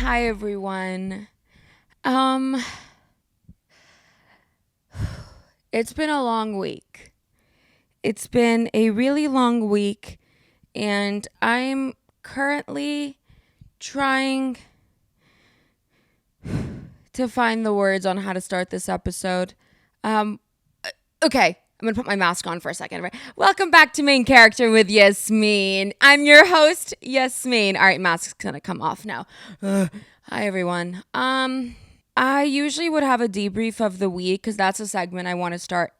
Hi everyone. It's been a long week. It's been a really long week and I'm currently trying to find the words on how to start this episode. Okay, I'm gonna put my mask on for a second. Right? Welcome back to Main Character with Yasmin. I'm your host, Yasmin. All right, mask's gonna come off now. Hi everyone. I usually would have a debrief of the week because that's a segment I want to start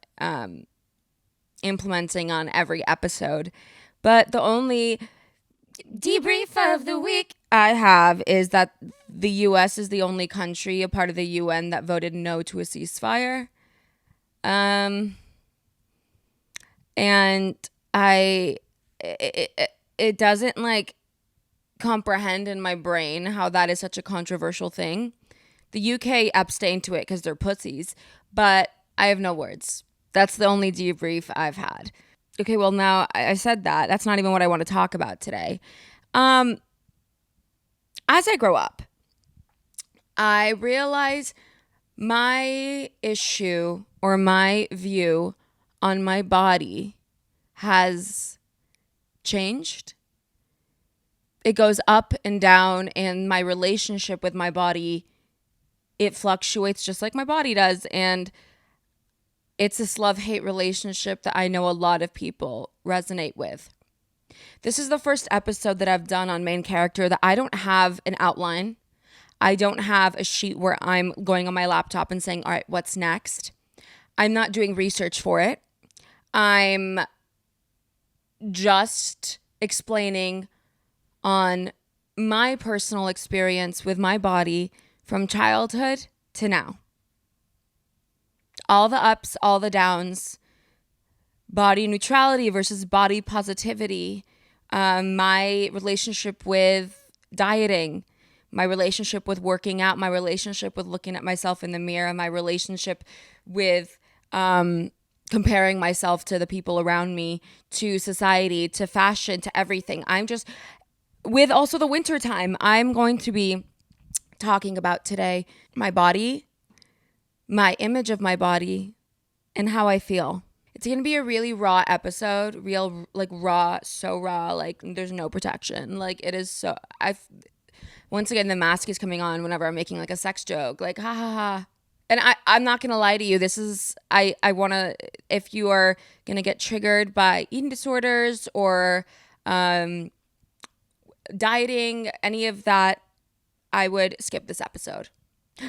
implementing on every episode. But the only debrief of the week I have is that the U.S. is the only country, a part of the UN, that voted no to a ceasefire. And it doesn't like comprehend in my brain how that is such a controversial thing. The UK abstained to it because they're pussies, but I have no words. That's the only debrief I've had. Okay, well now I said that. That's not even what I want to talk about today. As I grow up, I realize my issue or my view on my body has changed. It goes up and down, and my relationship with my body, it fluctuates just like my body does. And it's this love-hate relationship that I know a lot of people resonate with. This is the first episode that I've done on Main Character that I don't have an outline. I don't have a sheet where I'm going on my laptop and saying, all right, what's next? I'm not doing research for it. I'm just explaining on my personal experience with my body from childhood to now. All the ups, all the downs, body neutrality versus body positivity, my relationship with dieting, my relationship with working out, my relationship with looking at myself in the mirror, my relationship with comparing myself to the people around me, to society, to fashion, to everything. I'm just, with also the winter time, I'm going to be talking about today my body, my image of my body, and how I feel. It's going to be a really raw episode, real, like raw, so raw, like there's no protection. Like it is so, once again, the mask is coming on whenever I'm making like a sex joke, like ha ha ha. And I'm not going to lie to you. This is, I want to, if you are going to get triggered by eating disorders or dieting, any of that, I would skip this episode.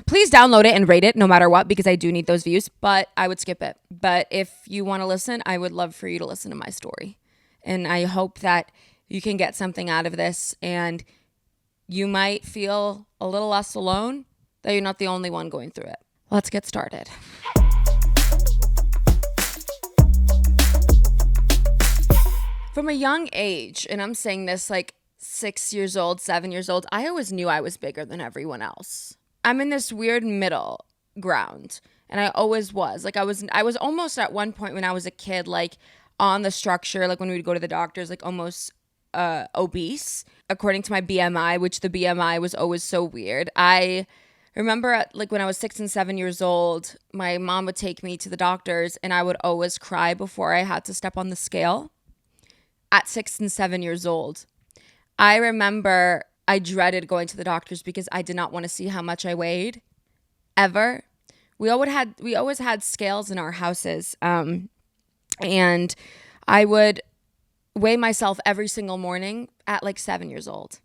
Please download it and rate it no matter what, because I do need those views, but I would skip it. But if you want to listen, I would love for you to listen to my story. And I hope that you can get something out of this and you might feel a little less alone, that you're not the only one going through it. Let's get started. From a young age, and I'm saying this like 6 years old, 7 years old, I always knew I was bigger than everyone else. I'm in this weird middle ground, and I always was. Like I was almost at one point when I was a kid, like on the structure, like when we would go to the doctors, like almost obese, according to my BMI, which the BMI was always so weird. I remember like when I was 6 and 7 years old, my mom would take me to the doctors, and I would always cry before I had to step on the scale at 6 and 7 years old. I remember I dreaded going to the doctors because I did not want to see how much I weighed, ever. We always had scales in our houses, and I would weigh myself every single morning at like 7 years old.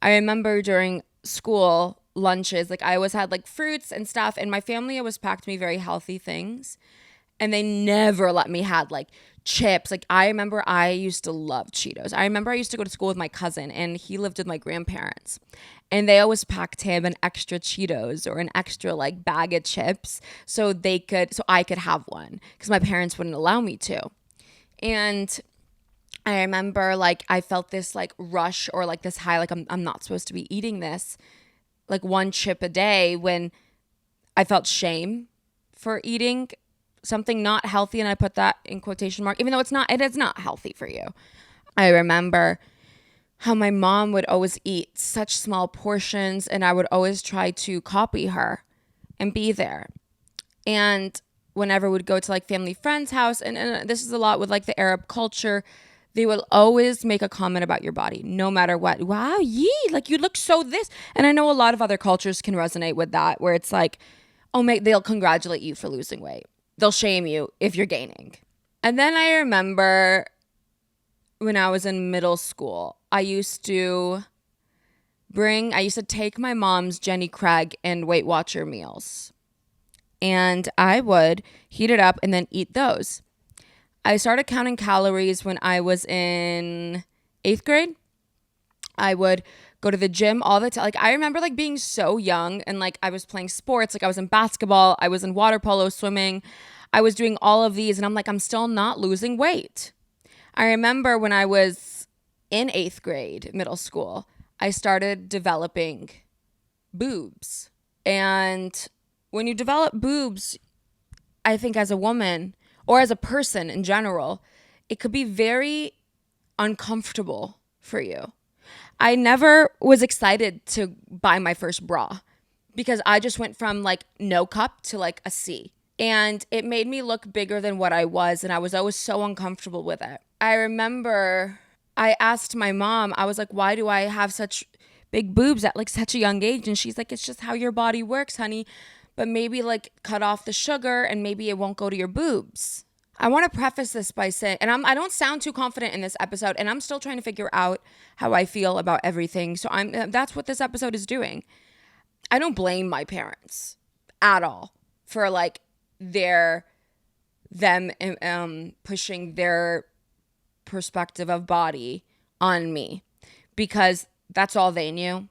I remember during school lunches, like I always had like fruits and stuff, and my family always packed me very healthy things, and they never let me have like chips. Like I remember I used to love Cheetos. I remember I used to go to school with my cousin, and he lived with my grandparents, and they always packed him an extra Cheetos or an extra like bag of chips so I could have one because my parents wouldn't allow me to. And I remember like I felt this like rush or like this high, like I'm not supposed to be eating this, like one chip a day, when I felt shame for eating something not healthy, and I put that in quotation mark, even though it is not healthy for you. I remember how my mom would always eat such small portions and I would always try to copy her and be there. And whenever we'd go to like family friends' house, and this is a lot with like the Arab culture, they will always make a comment about your body, no matter what. Wow, yee, like you look so this. And I know a lot of other cultures can resonate with that, where it's like, oh, they'll congratulate you for losing weight. They'll shame you if you're gaining. And then I remember when I was in middle school, I used to take my mom's Jenny Craig and Weight Watcher meals. And I would heat it up and then eat those. I started counting calories when I was in 8th grade. I would go to the gym all the time. Like, I remember like being so young and like I was playing sports. Like I was in basketball, I was in water polo, swimming. I was doing all of these and I'm like, I'm still not losing weight. I remember when I was in 8th grade, middle school, I started developing boobs. And when you develop boobs, I think as a woman or as a person in general, it could be very uncomfortable for you. I never was excited to buy my first bra because I just went from like no cup to like a C. And it made me look bigger than what I was. And I was always so uncomfortable with it. I remember I asked my mom, I was like, why do I have such big boobs at like such a young age? And she's like, it's just how your body works, honey. But maybe like cut off the sugar and maybe it won't go to your boobs. I want to preface this by saying, and I don't sound too confident in this episode, and I'm still trying to figure out how I feel about everything. So that's what this episode is doing. I don't blame my parents at all for like them pushing their perspective of body on me because that's all they knew.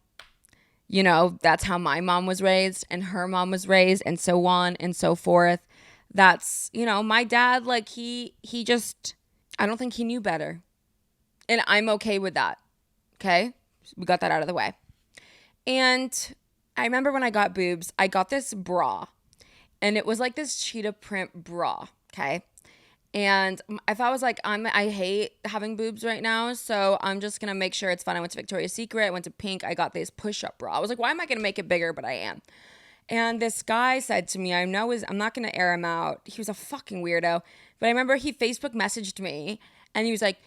You know, that's how my mom was raised and her mom was raised and so on and so forth. That's, you know, my dad, like he just, I don't think he knew better. And I'm okay with that. Okay. We got that out of the way. And I remember when I got boobs, I got this bra and it was like this cheetah print bra. Okay. And if I was like, I hate having boobs right now, so I'm just going to make sure it's fun. I went to Victoria's Secret. I went to Pink. I got this push-up bra. I was like, why am I going to make it bigger? But I am. And this guy said to me, I'm not going to air him out. He was a fucking weirdo. But I remember he Facebook messaged me and he was like,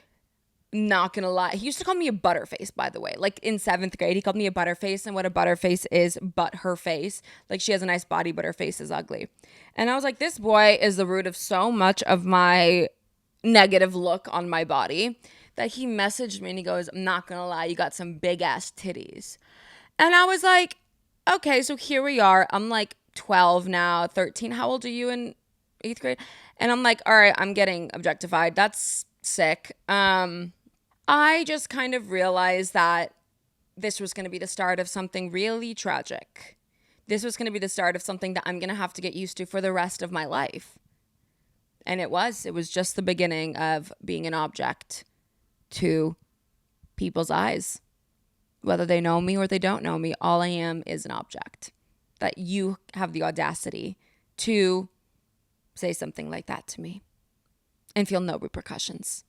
not going to lie. He used to call me a butterface, by the way. Like in 7th grade, he called me a butterface. And what a butterface is but her face. Like she has a nice body, but her face is ugly. And I was like, this boy is the root of so much of my negative look on my body that he messaged me and he goes, I'm not going to lie. You got some big ass titties. And I was like, okay, so here we are. I'm like 12 now, 13. How old are you in 8th grade? And I'm like, all right, I'm getting objectified. That's sick. I just kind of realized that this was going to be the start of something really tragic. This was going to be the start of something that I'm going to have to get used to for the rest of my life. And it was just the beginning of being an object to people's eyes. Whether they know me or they don't know me, all I am is an object. That you have the audacity to say something like that to me and feel no repercussions.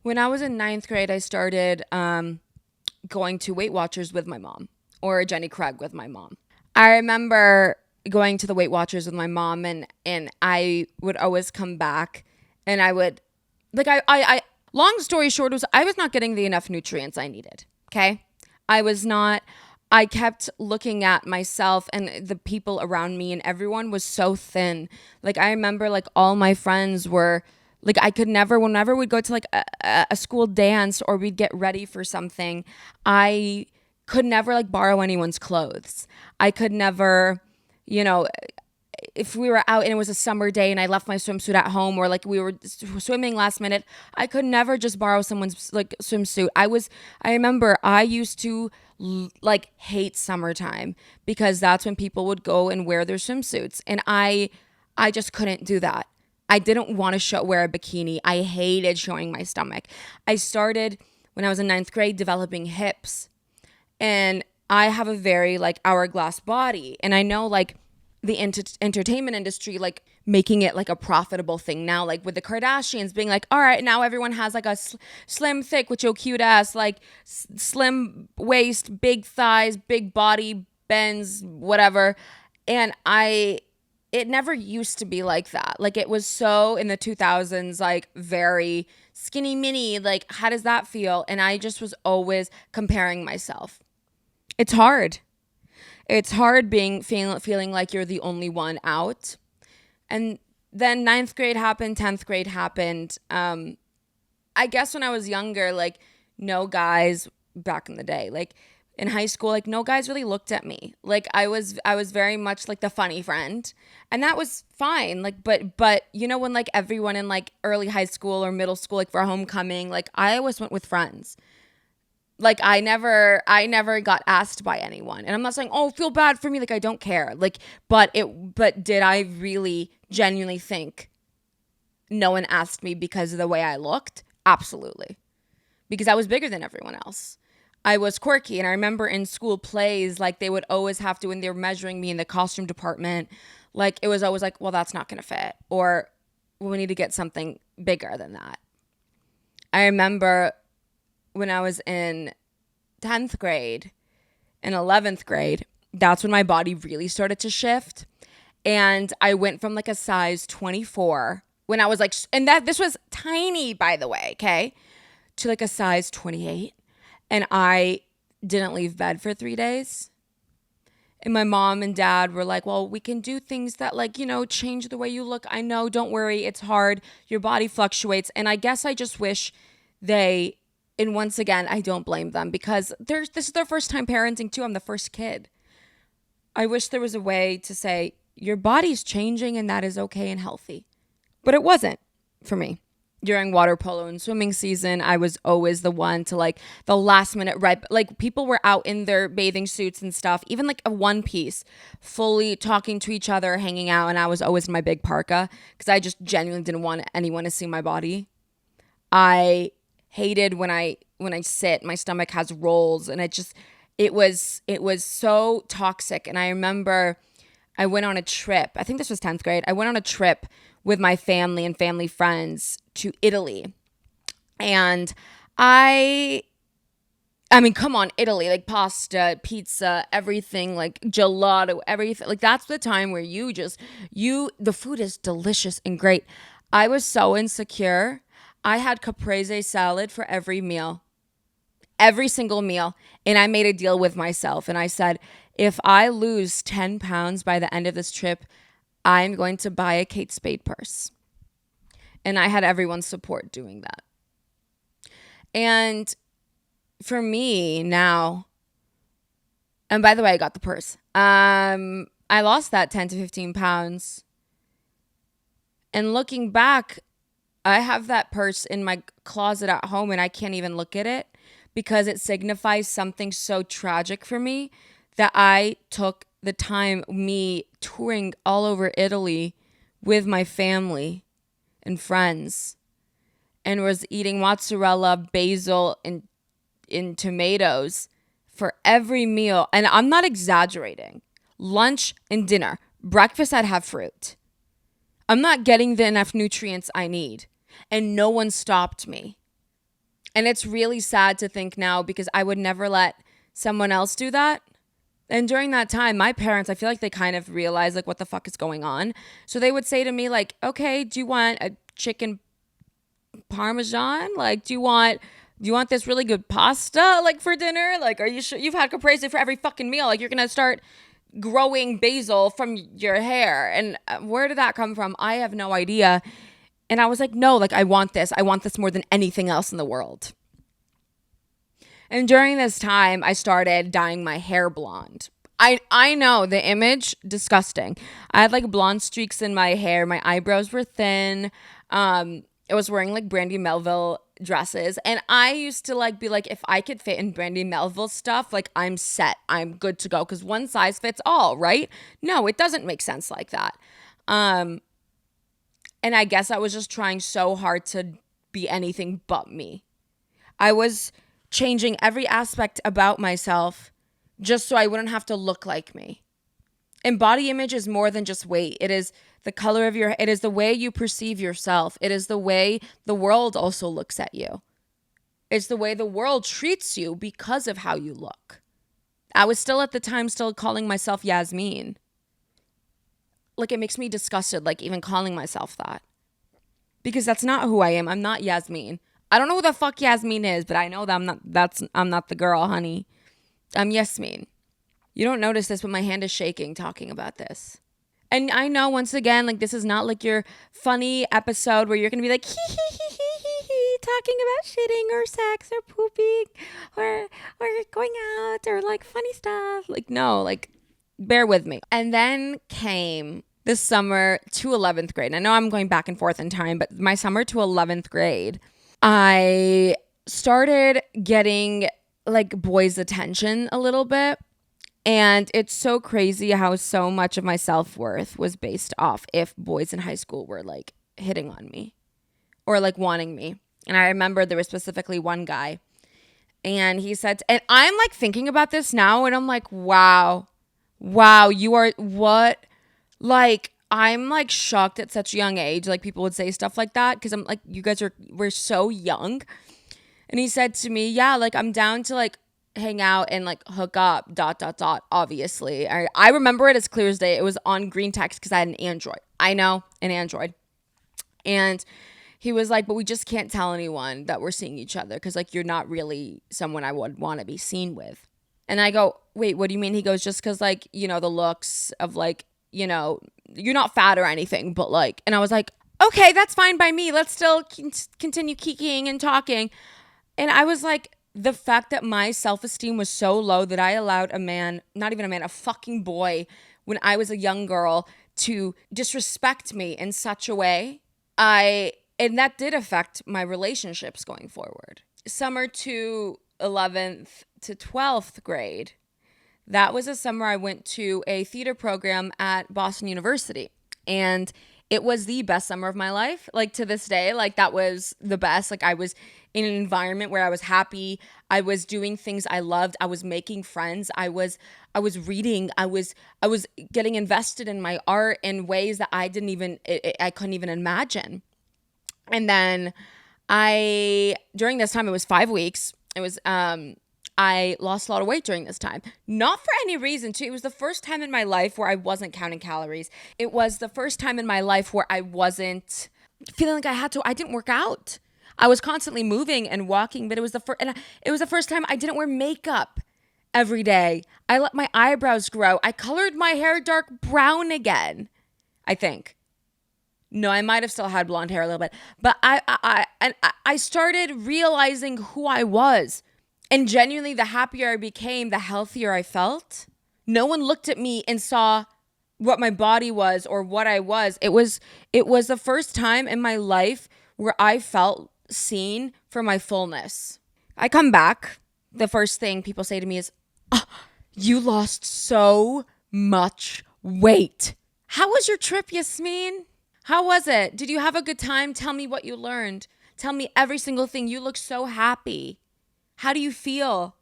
When I was in 9th grade, I started going to Weight Watchers with my mom or Jenny Craig with my mom. I remember going to the Weight Watchers with my mom and I would always come back and I would, like I long story short was I was not getting the enough nutrients I needed, okay? I kept looking at myself and the people around me and everyone was so thin. Like I remember like all my friends were, like I could never, whenever we'd go to like a school dance or we'd get ready for something, I could never like borrow anyone's clothes. I could never, you know, if we were out and it was a summer day and I left my swimsuit at home or like we were swimming last minute, I could never just borrow someone's like swimsuit. I remember I used to like hate summertime because that's when people would go and wear their swimsuits. And I just couldn't do that. I didn't want to wear a bikini. I hated showing my stomach. I started when I was in 9th grade developing hips. And I have a very like hourglass body. And I know like the entertainment industry like making it like a profitable thing now, like with the Kardashians being like, all right, now everyone has like a slim, thick, with your cute ass, like slim waist, big thighs, big body, bends, whatever. And it never used to be like that. Like it was so in the 2000s, like very skinny mini. Like, how does that feel? And I just was always comparing myself. It's hard. It's hard feeling like you're the only one out. And then ninth grade happened, 10th grade happened. I guess when I was younger, like no guys back in the day, like in high school, like no guys really looked at me. Like I was very much like the funny friend, and that was fine. Like, but you know, when like everyone in like early high school or middle school, like for homecoming, like I always went with friends. Like I never got asked by anyone. And I'm not saying, "Oh, feel bad for me." Like I don't care. Like but did I really genuinely think no one asked me because of the way I looked? Absolutely. Because I was bigger than everyone else. I was quirky, and I remember in school plays, like they would always have to, when they were measuring me in the costume department, like it was always like, "Well, that's not going to fit," or "We need to get something bigger than that." I remember when I was in 10th grade and 11th grade, that's when my body really started to shift. And I went from like a size 24 when I was like, and that this was tiny, by the way, okay, to like a size 28. And I didn't leave bed for 3 days. And my mom and dad were like, "Well, we can do things that like, change the way you look. I know, don't worry, it's hard. Your body fluctuates." And I guess I just wish they, and once again, I don't blame them because this is their first time parenting too. I'm the first kid. I wish there was a way to say, your body's changing and that is okay and healthy. But it wasn't for me. During water polo and swimming season, I was always the one to like the last minute, right? Like people were out in their bathing suits and stuff, even like a one piece, fully talking to each other, hanging out. And I was always in my big parka because I just genuinely didn't want anyone to see my body. I hated when I sit, my stomach has rolls, and it was so toxic. And I remember I went on a trip. I think this was 10th grade. I went on a trip with my family and family friends to Italy. And I mean, come on, Italy, like pasta, pizza, everything, like gelato, everything. Like that's the time where the food is delicious and great. I was so insecure. I had caprese salad for every meal, every single meal. And I made a deal with myself. And I said, if I lose 10 pounds by the end of this trip, I'm going to buy a Kate Spade purse. And I had everyone's support doing that. And for me now, and by the way, I got the purse. I lost that 10 to 15 pounds. And looking back, I have that purse in my closet at home and I can't even look at it because it signifies something so tragic for me that I took the time, me touring all over Italy with my family and friends, and was eating mozzarella, basil, and tomatoes for every meal. And I'm not exaggerating. Lunch and dinner. Breakfast, I'd have fruit. I'm not getting the enough nutrients I need. And no one stopped me. And it's really sad to think now because I would never let someone else do that. And during that time, my parents, I feel like they kind of realized like what the fuck is going on. So they would say to me like, "Okay, do you want a chicken parmesan? Like, do you want this really good pasta like for dinner? Like, are you sure you've had caprese for every fucking meal? Like, you're going to start growing basil from your hair." And where did that come from? I have no idea. And I was like, "No, like I want this. I want this more than anything else in the world." And during this time, I started dyeing my hair blonde. I know the image, disgusting. I had like blonde streaks in my hair. My eyebrows were thin. I was wearing like Brandy Melville dresses. And I used to like be like, if I could fit in Brandy Melville stuff, like I'm set. I'm good to go. Because one size fits all, right? No, it doesn't make sense like that. And I guess I was just trying so hard to be anything but me. I was changing every aspect about myself just so I wouldn't have to look like me. And body image is more than just weight. It is the color of your, it is the way you perceive yourself. It is the way the world also looks at you. It's the way the world treats you because of how you look. I was still at the time still calling myself Yasmin. Like, it makes me disgusted, like even calling myself that. Because that's not who I am. I'm not Yasmin. I don't know who the fuck Yasmin is, but I know that I'm not the girl, honey. I'm Yasmin. You don't notice this, but my hand is shaking talking about this. And I know, once again, like, this is not like your funny episode where you're going to be like, hee hee hee hee hee hee, talking about shitting or sex or pooping or going out or like funny stuff. Like, no, like, bear with me. And then came this summer to 11th grade. I know I'm going back and forth in time, but my summer to 11th grade, I started getting like boys' attention a little bit. And it's so crazy how so much of my self-worth was based off if boys in high school were like hitting on me or like wanting me. And I remember there was specifically one guy, and he said, and I'm like thinking about this now, and I'm like, wow, you are what? Like, I'm like shocked at such a young age. Like, people would say stuff like that because I'm like, we're so young. And he said to me, yeah, like, I'm down to like hang out and like hook up, ... Obviously. I remember it as clear as day. It was on green text because I had an Android. I know, an Android. And he was like, but we just can't tell anyone that we're seeing each other because like you're not really someone I would want to be seen with. And I go, wait, what do you mean? He goes, just because like, you know, the looks of like, you know, you're not fat or anything, but like, and I was like, okay, that's fine by me. Let's still continue kikiing and talking. And I was like, the fact that my self-esteem was so low that I allowed a man, not even a man, a fucking boy, when I was a young girl, to disrespect me in such a way, and that did affect my relationships going forward. Summer to 11th to 12th grade, that was a summer I went to a theater program at Boston University. And it was the best summer of my life. Like, to this day, like, that was the best. Like, I was in an environment where I was happy. I was doing things I loved. I was making friends. I was reading. I was getting invested in my art in ways that I couldn't even imagine. And then during this time, it was 5 weeks. It was, I lost a lot of weight during this time. Not for any reason, too. It was the first time in my life where I wasn't counting calories. It was the first time in my life where I wasn't feeling like I didn't work out. I was constantly moving and walking, but it was the first time I didn't wear makeup every day. I let my eyebrows grow. I colored my hair dark brown again, I think. No, I might have still had blonde hair a little bit, but I started realizing who I was. And genuinely, the happier I became, the healthier I felt. No one looked at me and saw what my body was or what I was. It was the first time in my life where I felt seen for my fullness. I come back. The first thing people say to me is, oh, you lost so much weight. How was your trip, Yasmin? How was it? Did you have a good time? Tell me what you learned. Tell me every single thing. You look so happy. How do you feel?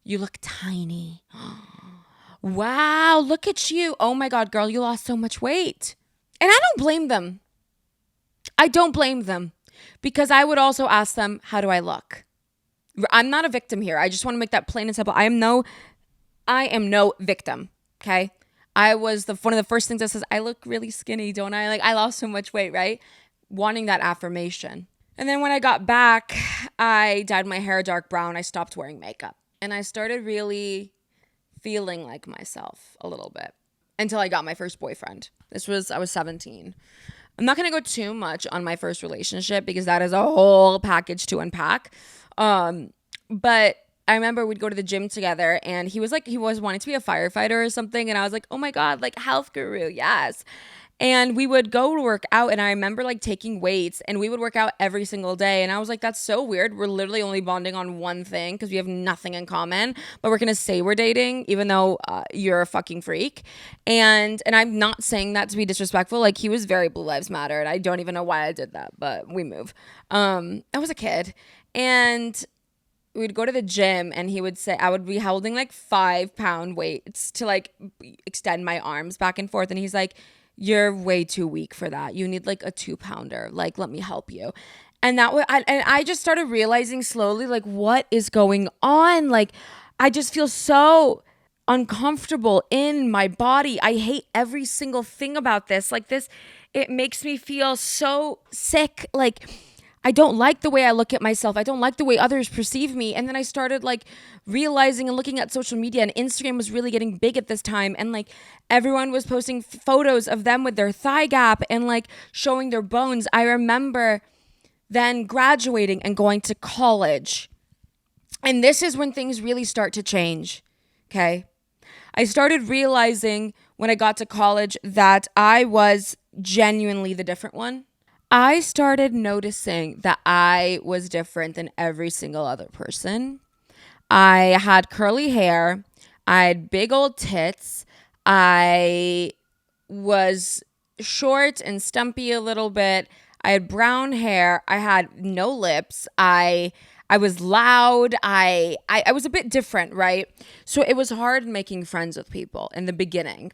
You look tiny. Wow, look at you. Oh my God, girl, you lost so much weight. And I don't blame them. I don't blame them because I would also ask them, how do I look? I'm not a victim here. I just want to make that plain and simple. I am no victim, okay? I was one of the first things that says, I look really skinny, don't I? Like, I lost so much weight, right? Wanting that affirmation. And then when I got back, I dyed my hair dark brown. I stopped wearing makeup. And I started really feeling like myself a little bit until I got my first boyfriend. I was 17. I'm not going to go too much on my first relationship because that is a whole package to unpack. But I remember we'd go to the gym together and he was wanting to be a firefighter or something. And I was like, oh my God, like health guru. Yes. And we would go to work out, and I remember like taking weights, and we would work out every single day. And I was like, that's so weird. We're literally only bonding on one thing because we have nothing in common, but we're going to say we're dating even though you're a fucking freak. And I'm not saying that to be disrespectful. Like, he was very Blue Lives Matter, and I don't even know why I did that, but we move. I was a kid. And we'd go to the gym and he would say I would be holding like 5 pound weights to like extend my arms back and forth. And he's like, you're way too weak for that. You need like a 2 pounder. Like, let me help you. And I just started realizing slowly, like, what is going on? Like, I just feel so uncomfortable in my body. I hate every single thing about this. Like, this, it makes me feel so sick. Like, I don't like the way I look at myself. I don't like the way others perceive me. And then I started like realizing and looking at social media, and Instagram was really getting big at this time. And like everyone was posting photos of them with their thigh gap and like showing their bones. I remember then graduating and going to college. And this is when things really start to change. Okay. I started realizing when I got to college that I was genuinely the different one. I started noticing that I was different than every single other person. I had curly hair. I had big old tits. I was short and stumpy a little bit. I had brown hair. I had no lips. I was loud. I was a bit different, right? So it was hard making friends with people in the beginning.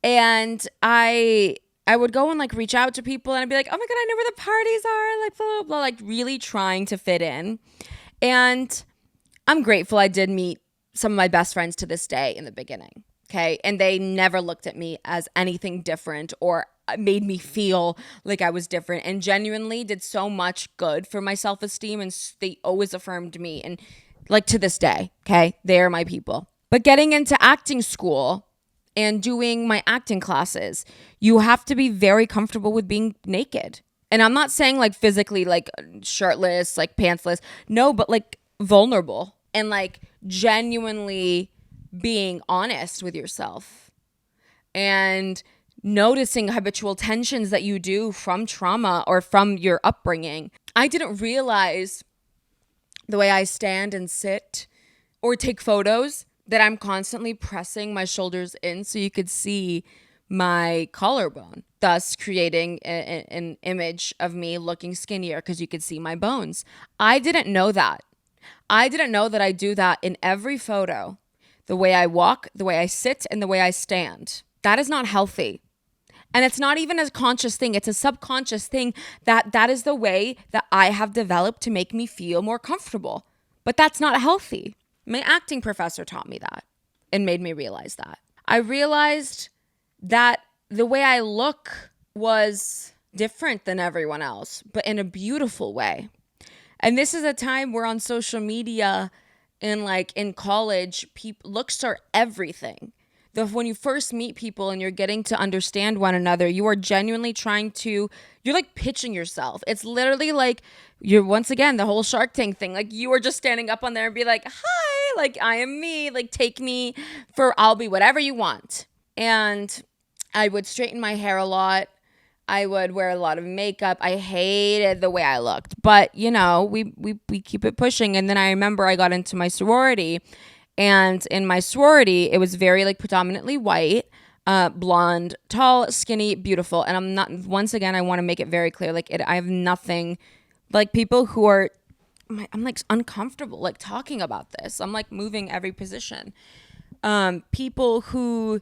And I would go and like reach out to people and I'd be like, oh my God, I know where the parties are, like blah, blah, blah, like really trying to fit in. And I'm grateful I did meet some of my best friends to this day in the beginning. Okay. And they never looked at me as anything different or made me feel like I was different, and genuinely did so much good for my self-esteem. And they always affirmed me. And like to this day, okay, they're my people. But getting into acting school and doing my acting classes, you have to be very comfortable with being naked. And I'm not saying like physically, like shirtless, like pantsless. No, but like vulnerable and like genuinely being honest with yourself and noticing habitual tensions that you do from trauma or from your upbringing. I didn't realize the way I stand and sit or take photos that I'm constantly pressing my shoulders in so you could see my collarbone, thus creating an image of me looking skinnier because you could see my bones. I didn't know that. I didn't know that I do that in every photo. The way I walk, the way I sit, and the way I stand. That is not healthy. And it's not even a conscious thing. It's a subconscious thing that is the way that I have developed to make me feel more comfortable. But that's not healthy. My acting professor taught me that and made me realize that. I realized that the way I look was different than everyone else, but in a beautiful way. And this is a time where on social media and like in college, looks are everything. When you first meet people and you're getting to understand one another, you are genuinely you're like pitching yourself. It's literally like you're, once again, the whole Shark Tank thing. Like you are just standing up on there and be like, hi, like I am me, like take me I'll be whatever you want. And I would straighten my hair a lot. I would wear a lot of makeup. I hated the way I looked, but you know, we keep it pushing. And then I remember I got into my sorority. And in my sorority, it was very like predominantly white, blonde, tall, skinny, beautiful. And I'm not, once again, I want to make it very clear. Like I have nothing, like people who are, I'm like uncomfortable, like talking about this. I'm like moving every position. People who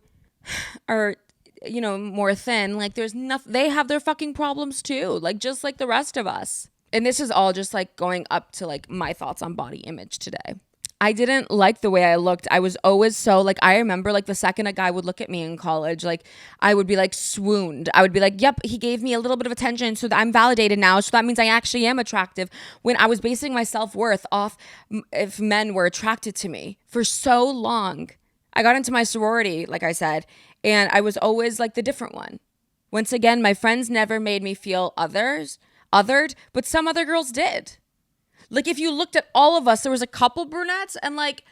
are, you know, more thin, like there's nothing, they have their fucking problems too. Like just like the rest of us. And this is all just like going up to like my thoughts on body image today. I didn't like the way I looked. I was always so like, I remember like the second a guy would look at me in college, like I would be like swooned. I would be like, yep, he gave me a little bit of attention. So that I'm validated now. So that means I actually am attractive, when I was basing my self-worth off if men were attracted to me for so long. I got into my sorority, like I said, and I was always like the different one. Once again, my friends never made me feel othered, but some other girls did. Like if you looked at all of us, there was a couple brunettes and like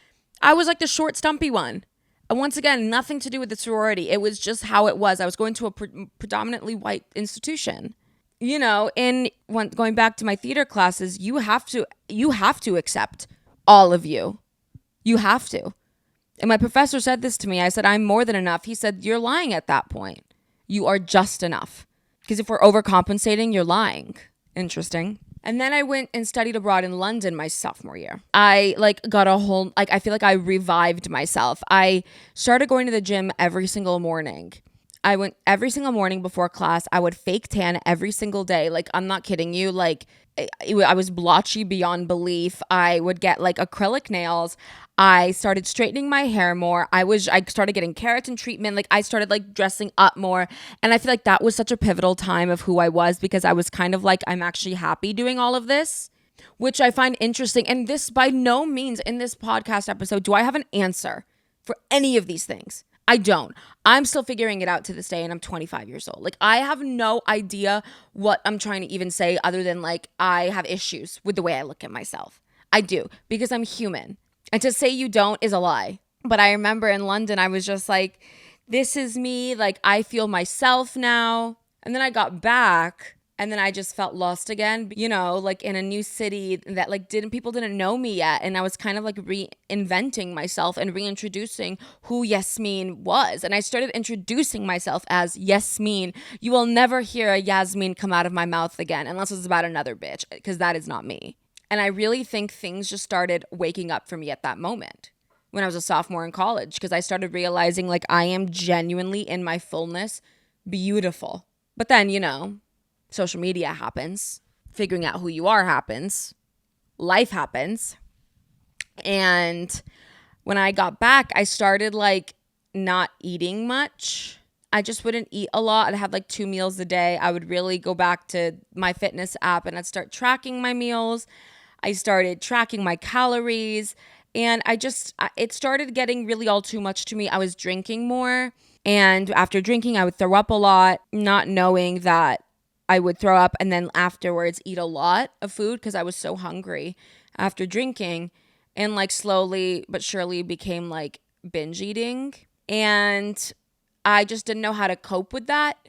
I was like the short stumpy one. And once again, nothing to do with the sorority. It was just how it was. I was going to a predominantly white institution. You know, going back to my theater classes, you have to accept all of you. You have to. And my professor said this to me. I said, I'm more than enough. He said, you're lying at that point. You are just enough. Because if we're overcompensating, you're lying. Interesting. And then I went and studied abroad in London my sophomore year. I got a whole, I feel like I revived myself. I started going to the gym every single morning. I went every single morning before class. I would fake tan every single day. I'm not kidding you. I was blotchy beyond belief. I would get acrylic nails. I started straightening my hair more. I started getting keratin treatment. I started dressing up more. And I feel like that was such a pivotal time of who I was, because I was kind of I'm actually happy doing all of this, which I find interesting. And this, by no means in this podcast episode, do I have an answer for any of these things. I don't. I'm still figuring it out to this day, and I'm 25 years old. I have no idea what I'm trying to even say, other than I have issues with the way I look at myself. I do, because I'm human. And to say you don't is a lie. But I remember in London, I was just this is me. I feel myself now. And then I got back, and then I just felt lost again, in a new city that people didn't know me yet. And I was kind of reinventing myself and reintroducing who Yasmin was. And I started introducing myself as Yasmin. You will never hear a Yasmin come out of my mouth again, unless it's about another bitch, because that is not me. And I really think things just started waking up for me at that moment when I was a sophomore in college, because I started realizing I am genuinely in my fullness beautiful. But then, social media happens, figuring out who you are happens, life happens. And when I got back, I started not eating much. I just wouldn't eat a lot. I'd have 2 meals a day. I would really go back to my fitness app and I'd start tracking my meals. I started tracking my calories, and it started getting really all too much to me. I was drinking more, and after drinking, I would throw up a lot, not knowing that I would throw up and then afterwards eat a lot of food because I was so hungry after drinking, and slowly but surely became binge eating. And I just didn't know how to cope with that.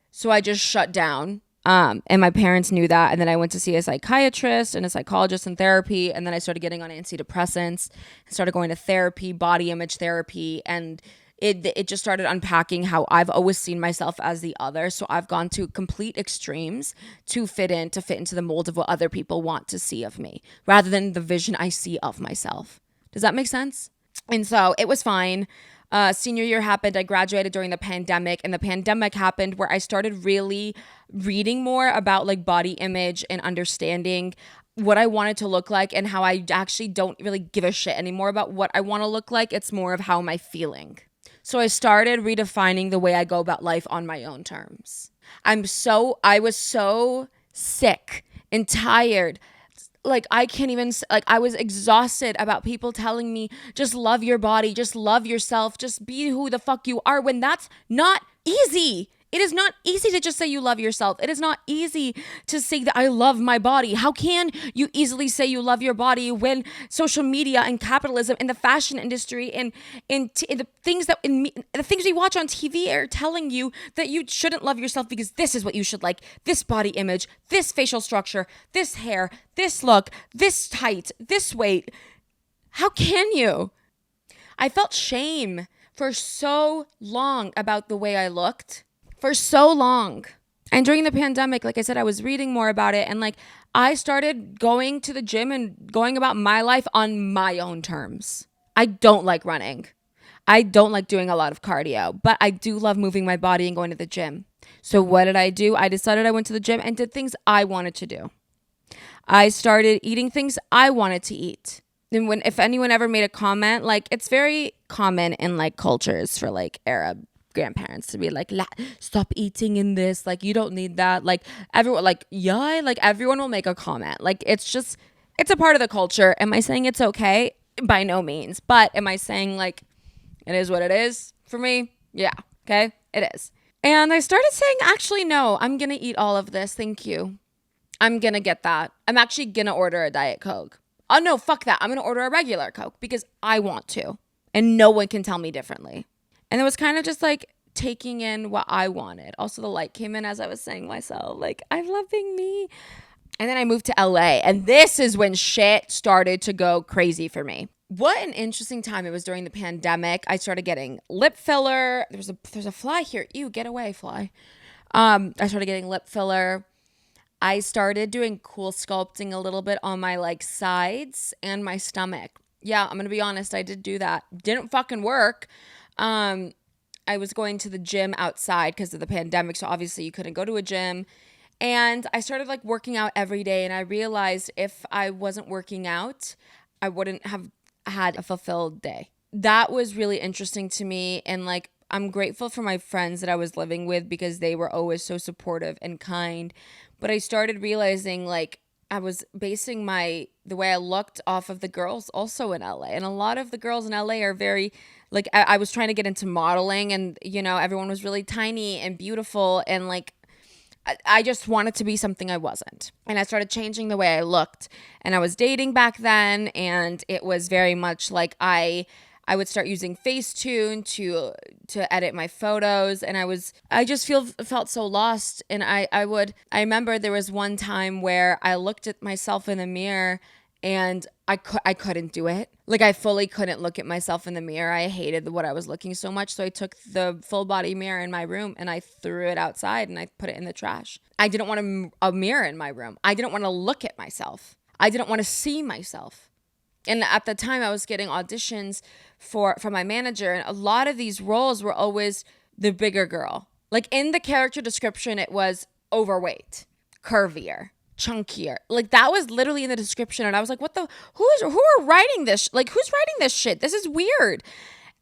So I just shut down. And my parents knew that. And then I went to see a psychiatrist and a psychologist in therapy. And then I started getting on antidepressants, started going to therapy, body image therapy. And it just started unpacking how I've always seen myself as the other. So I've gone to complete extremes to fit into the mold of what other people want to see of me, rather than the vision I see of myself. Does that make sense? And so it was fine. Senior year happened. I graduated during the pandemic, and the pandemic happened where I started really reading more about body image and understanding what I wanted to look like, and how I actually don't really give a shit anymore about what I want to look like. It's more of how am I feeling. So I started redefining the way I go about life on my own terms. I was so sick and tired. I can't even, I was exhausted about people telling me, just love your body, just love yourself, just be who the fuck you are, when that's not easy. It is not easy to just say you love yourself. It is not easy to say that I love my body. How can you easily say you love your body when social media and capitalism and the fashion industry and the things we watch on TV are telling you that you shouldn't love yourself because this is what you should like. This body image, this facial structure, this hair, this look, this height, this weight. How can you? I felt shame for so long about the way I looked. For so long. And during the pandemic, like I said, I was reading more about it, and I started going to the gym and going about my life on my own terms. I don't like running. I don't like doing a lot of cardio, but I do love moving my body and going to the gym. So what did I do? I decided I went to the gym and did things I wanted to do. I started eating things I wanted to eat. And if anyone ever made a comment, it's very common in cultures for Arab grandparents to be stop eating in this, you don't need that, everyone everyone will make a comment. It's a part of the culture. Am I saying it's okay? By no means. But am I saying it is what it is for me? Yeah. Okay, it is. And I started saying, actually, no, I'm gonna eat all of this, thank you. I'm gonna get that. I'm actually gonna order a Diet Coke. Oh no, fuck that, I'm gonna order a regular Coke because I want to, and no one can tell me differently. And it was kind of just taking in what I wanted. Also, the light came in as I was saying myself, I love being me. And then I moved to LA, and this is when shit started to go crazy for me. What an interesting time. It was during the pandemic. I started getting lip filler. There's a fly here. Ew, get away, fly. I started getting lip filler. I started doing cool sculpting a little bit on my like sides and my stomach. Yeah, I'm gonna be honest, I did do that. Didn't fucking work. Um, I was going to the gym outside because of the pandemic, so obviously you couldn't go to a gym. And I started like working out every day, and I realized if I wasn't working out, I wouldn't have had a fulfilled day. That was really interesting to me, and like I'm grateful for my friends that I was living with because they were always so supportive and kind. But I started realizing like I was basing the way I looked off of the girls also in LA. And a lot of the girls in LA are very like I was trying to get into modeling, and everyone was really tiny and beautiful, and like I just wanted to be something I wasn't. And I started changing the way I looked. And I was dating back then, and it was very much like I would start using Facetune to edit my photos, and I just felt so lost. And I remember there was one time where I looked at myself in the mirror, and I couldn't do it. Like I fully couldn't look at myself in the mirror. I hated what I was looking so much. So I took the full body mirror in my room and I threw it outside and I put it in the trash. I didn't want a mirror in my room. I didn't want to look at myself. I didn't want to see myself. And at the time I was getting auditions for my manager, and a lot of these roles were always the bigger girl. Like in the character description, it was overweight, curvier, chunkier. Like that was literally in the description, and I was like, who are writing this? Like who's writing this shit? This is weird.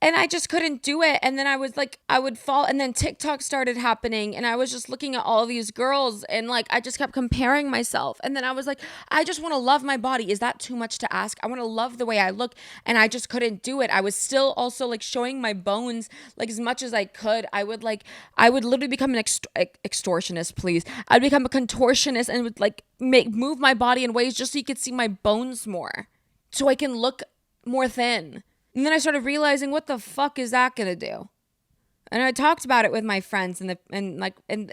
And I just couldn't do it. And then I was like, I would fall. And then TikTok started happening. And I was just looking at all these girls. And like, I just kept comparing myself. And then I was like, I just want to love my body. Is that too much to ask? I want to love the way I look. And I just couldn't do it. I was still also like showing my bones like as much as I could. I would literally become an extortionist, please. I'd become a contortionist and would like move my body in ways just so you could see my bones more. So I can look more thin. And then I started realizing, what the fuck is that gonna do? And I talked about it with my friends, and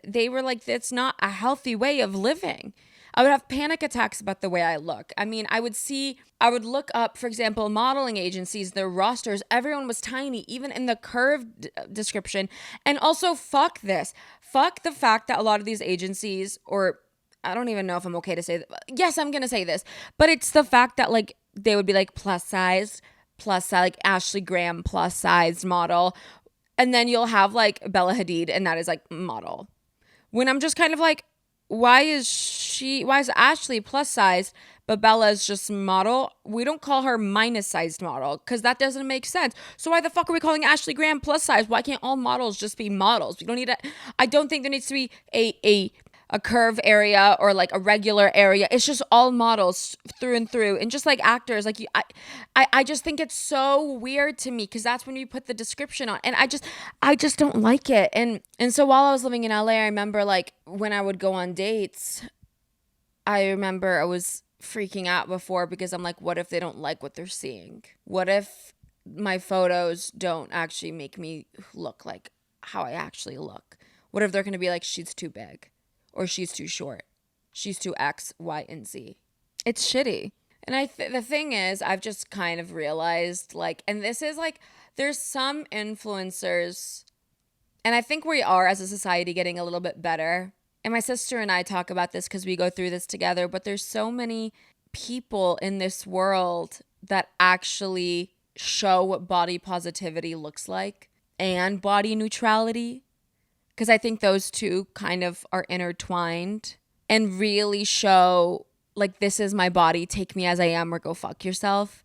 they were like, "That's not a healthy way of living." I would have panic attacks about the way I look. I mean, I would look up, for example, modeling agencies, their rosters. Everyone was tiny, even in the curved description. And also, fuck this. Fuck the fact that a lot of these agencies, or I don't even know if I'm okay to say that. Yes, I'm gonna say this, but it's the fact that like they would be like plus size, like Ashley Graham plus size model. And then you'll have like Bella Hadid, and that is like model. When I'm just kind of like, why is Ashley plus size, but Bella is just model? We don't call her minus sized model because that doesn't make sense. So why the fuck are we calling Ashley Graham plus size? Why can't all models just be models? We don't need I don't think there needs to be a curve area or like a regular area. It's just all models through and through. And just like actors, like I just think it's so weird to me because that's when you put the description on. And I just don't like it. And so while I was living in LA, I remember like when I would go on dates, I remember I was freaking out before because I'm like, what if they don't like what they're seeing? What if my photos don't actually make me look like how I actually look? What if they're going to be like, she's too big? Or she's too short. She's too X, Y, and Z. It's shitty. And the thing is, I've just kind of realized, like, and this is like, there's some influencers, and I think we are as a society getting a little bit better. And my sister and I talk about this because we go through this together, but there's so many people in this world that actually show what body positivity looks like and body neutrality. Because I think those two kind of are intertwined and really show like, this is my body, take me as I am or go fuck yourself.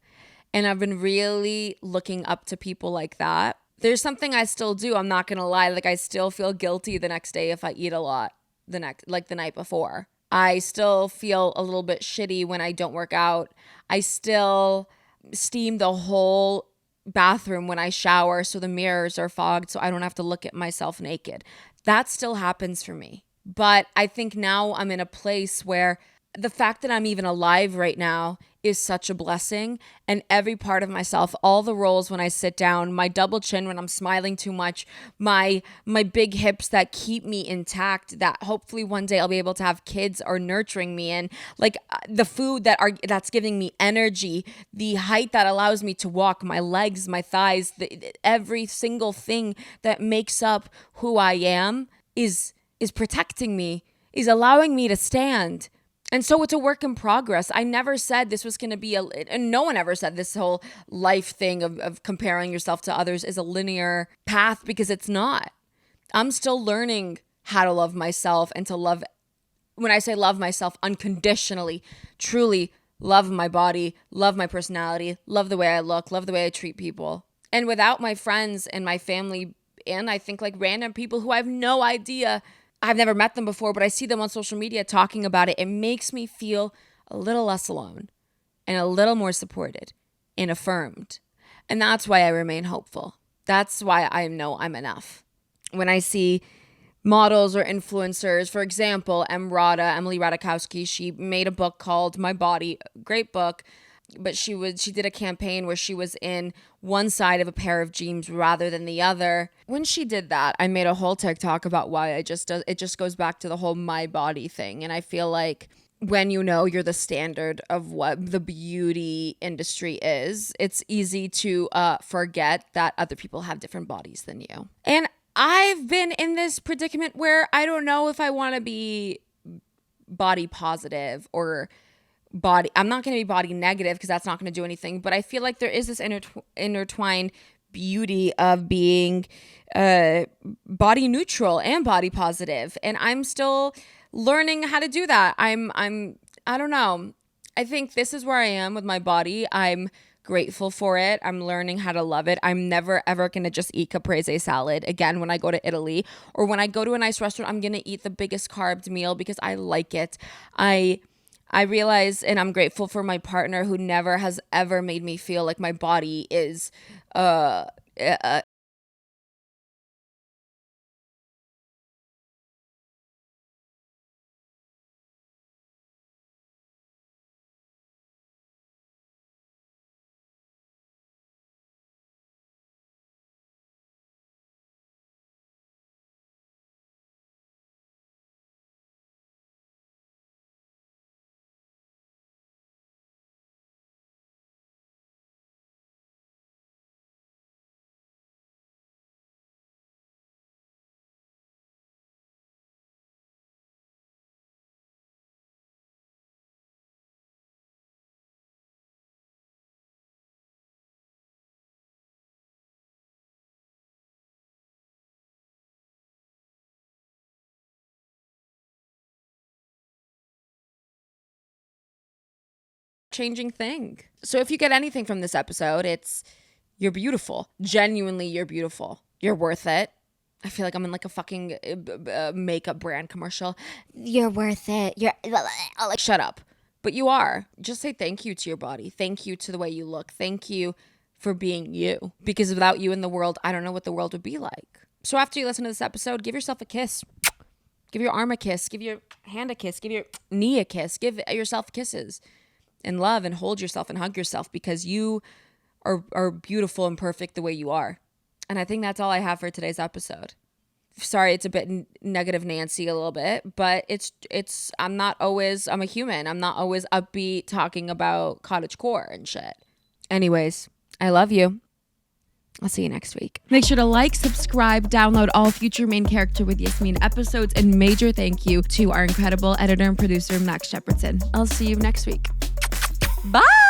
And I've been really looking up to people like that. There's something I still do. I'm not going to lie. Like I still feel guilty the next day if I eat a lot the night before. I still feel a little bit shitty when I don't work out. I still steam the whole bathroom when I shower so the mirrors are fogged so I don't have to look at myself naked. That still happens for me. But I think now I'm in a place where the fact that I'm even alive right now is such a blessing. And every part of myself, all the roles when I sit down, my double chin when I'm smiling too much, my big hips that keep me intact, that hopefully one day I'll be able to have kids are nurturing me, and like the food that's giving me energy, the height that allows me to walk, my legs, my thighs, every single thing that makes up who I am is protecting me, is allowing me to stand. And so it's a work in progress. I never said this was going to be and no one ever said this whole life thing of comparing yourself to others is a linear path, because it's not. I'm still learning how to love myself and to love, when I say love myself unconditionally, truly love my body, love my personality, love the way I look, love the way I treat people. And without my friends and my family, and I think like random people who I have no idea, I've never met them before, but I see them on social media talking about it, it makes me feel a little less alone and a little more supported and affirmed. And that's why I remain hopeful. That's why I know I'm enough. When I see models or influencers, for example, Emily Ratajkowski, she made a book called My Body, great book, but she did a campaign where she was in one side of a pair of jeans rather than the other. When she did that, I made a whole TikTok about why it just goes back to the whole my body thing. And I feel like when you know you're the standard of what the beauty industry is, it's easy to forget that other people have different bodies than you. And I've been in this predicament where I don't know if I want to be body positive or I'm not going to be body negative, because that's not going to do anything. But I feel like there is this intertwined beauty of being body neutral and body positive. And I'm still learning how to do that. I don't know. I think this is where I am with my body. I'm grateful for it. I'm learning how to love it. I'm never ever going to just eat caprese salad again when I go to Italy, or when I go to a nice restaurant, I'm going to eat the biggest carb meal because I like it. I realize, and I'm grateful for my partner who never has ever made me feel like my body is changing thing. So if you get anything from this episode, it's you're beautiful. Genuinely, you're beautiful. You're worth it. I feel like I'm in like a fucking makeup brand commercial. You're worth it. You're like, shut up. But you are. Just say thank you to your body. Thank you to the way you look. Thank you for being you. Because without you in the world, I don't know what the world would be like. So after you listen to this episode, give yourself a kiss. Give your arm a kiss. Give your hand a kiss. Give your knee a kiss. Give yourself kisses. And love and hold yourself and hug yourself, because you are beautiful and perfect the way you are. And I think that's all I have for today's episode. Sorry, it's a bit negative Nancy a little bit, but I'm a human. I'm not always upbeat talking about cottagecore and shit. Anyways, I love you. I'll see you next week. Make sure to like, subscribe, download all future Main Character with Yasmin episodes, and major thank you to our incredible editor and producer, Max Shepardson. I'll see you next week. Bye!